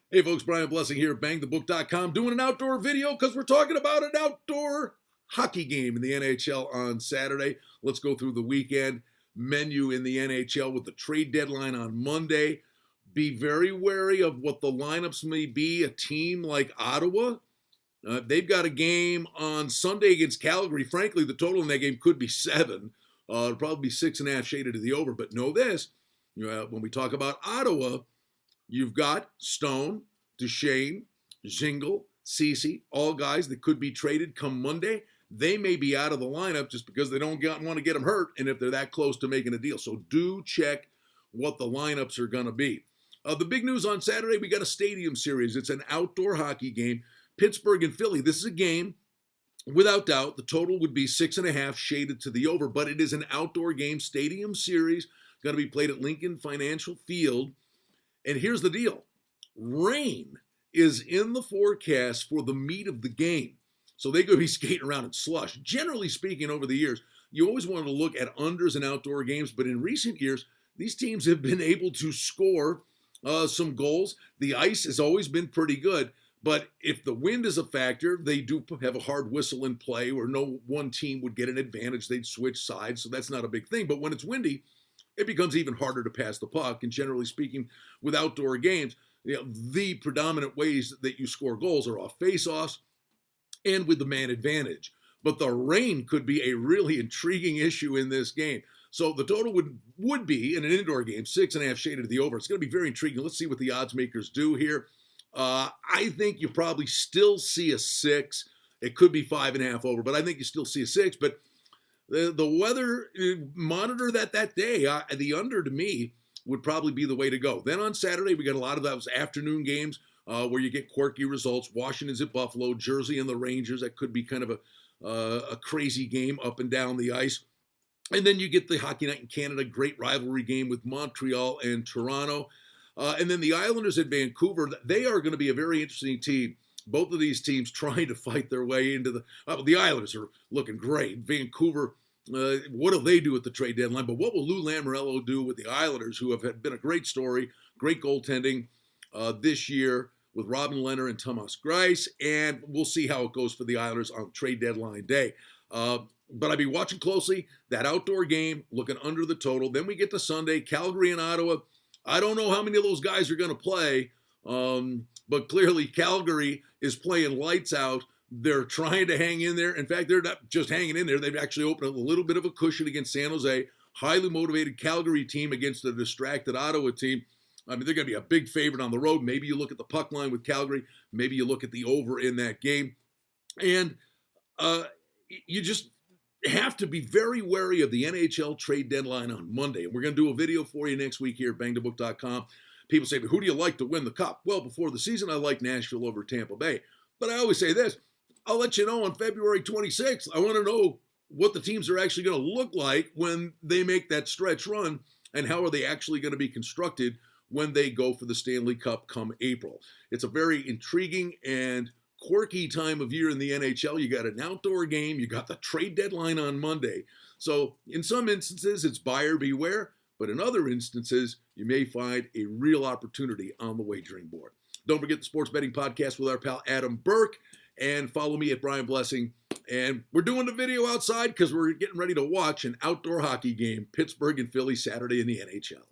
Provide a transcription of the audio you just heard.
Hey folks, Brian Blessing here at bangthebook.com doing an outdoor video because we're talking about an outdoor hockey game in the NHL on Saturday. Let's go through the weekend menu in the NHL with the trade deadline on Monday. Be very wary of what the lineups may be. A team like Ottawa, they've got a game on Sunday against Calgary. Frankly, the total in that game could be 7. It'll probably be 6.5 shaded to the over. But know this, when we talk about Ottawa, you've got Stone, Duchesne, Zingle, Ceci, all guys that could be traded come Monday. They may be out of the lineup just because they don't want to get them hurt, and if they're that close to making a deal. So do check what the lineups are going to be. The big news on Saturday, we got a stadium series. It's an outdoor hockey game. Pittsburgh and Philly. This is a game, without doubt, the total would be 6.5 shaded to the over, but it is an outdoor game, stadium series, going to be played at Lincoln Financial Field. And here's the deal. Rain is in the forecast for the meat of the game. So they're going to be skating around in slush. Generally speaking, over the years, you always want to look at unders in outdoor games. But in recent years, these teams have been able to score some goals. The ice has always been pretty good. But if the wind is a factor, they do have a hard whistle in play where no one team would get an advantage. They'd switch sides. So that's not a big thing. But when it's windy, it becomes even harder to pass the puck. And generally speaking, with outdoor games, the predominant ways that you score goals are off faceoffs and with the man advantage. But the rain could be a really intriguing issue in this game. So the total would be, in an indoor game, 6.5 shaded to the over. It's going to be very intriguing. Let's see what the odds makers do here. I think you probably still see a 6. It could be 5.5 over, but I think you still see a 6. But the weather, monitor that day. The under, to me, would probably be the way to go. Then on Saturday, we got a lot of those afternoon games where you get quirky results. Washington's at Buffalo, Jersey and the Rangers. That could be kind of a crazy game up and down the ice. And then you get the Hockey Night in Canada, great rivalry game with Montreal and Toronto. And then the Islanders at Vancouver, they are going to be a very interesting team. Both of these teams trying to fight their way into the Islanders are looking great. Vancouver, what do they do at the trade deadline? But what will Lou Lamoriello do with the Islanders, who have been a great story, great goaltending this year with Robin Lehner and Thomas Greiss? And we'll see how it goes for the Islanders on trade deadline day. But I'd be watching closely that outdoor game, looking under the total. Then we get to Sunday, Calgary and Ottawa. I don't know how many of those guys are going to play. But clearly Calgary is playing lights out. They're trying to hang in there. In fact, they're not just hanging in there. They've actually opened a little bit of a cushion against San Jose. Highly motivated Calgary team against a distracted Ottawa team. I mean, they're going to be a big favorite on the road. Maybe you look at the puck line with Calgary. Maybe you look at the over in that game. And you just have to be very wary of the NHL trade deadline on Monday. And we're going to do a video for you next week here at bangthebook.com. People say, who do you like to win the cup? Well, before the season, I like Nashville over Tampa Bay. But I always say this, I'll let you know on February 26th. I want to know what the teams are actually going to look like when they make that stretch run, and how are they actually going to be constructed when they go for the Stanley Cup come April. It's a very intriguing and quirky time of year in the NHL. You got an outdoor game. You got the trade deadline on Monday. So in some instances, it's buyer beware. But in other instances, you may find a real opportunity on the wagering board. Don't forget the Sports Betting Podcast with our pal Adam Burke. And follow me at Brian Blessing. And we're doing the video outside because we're getting ready to watch an outdoor hockey game, Pittsburgh and Philly, Saturday in the NHL.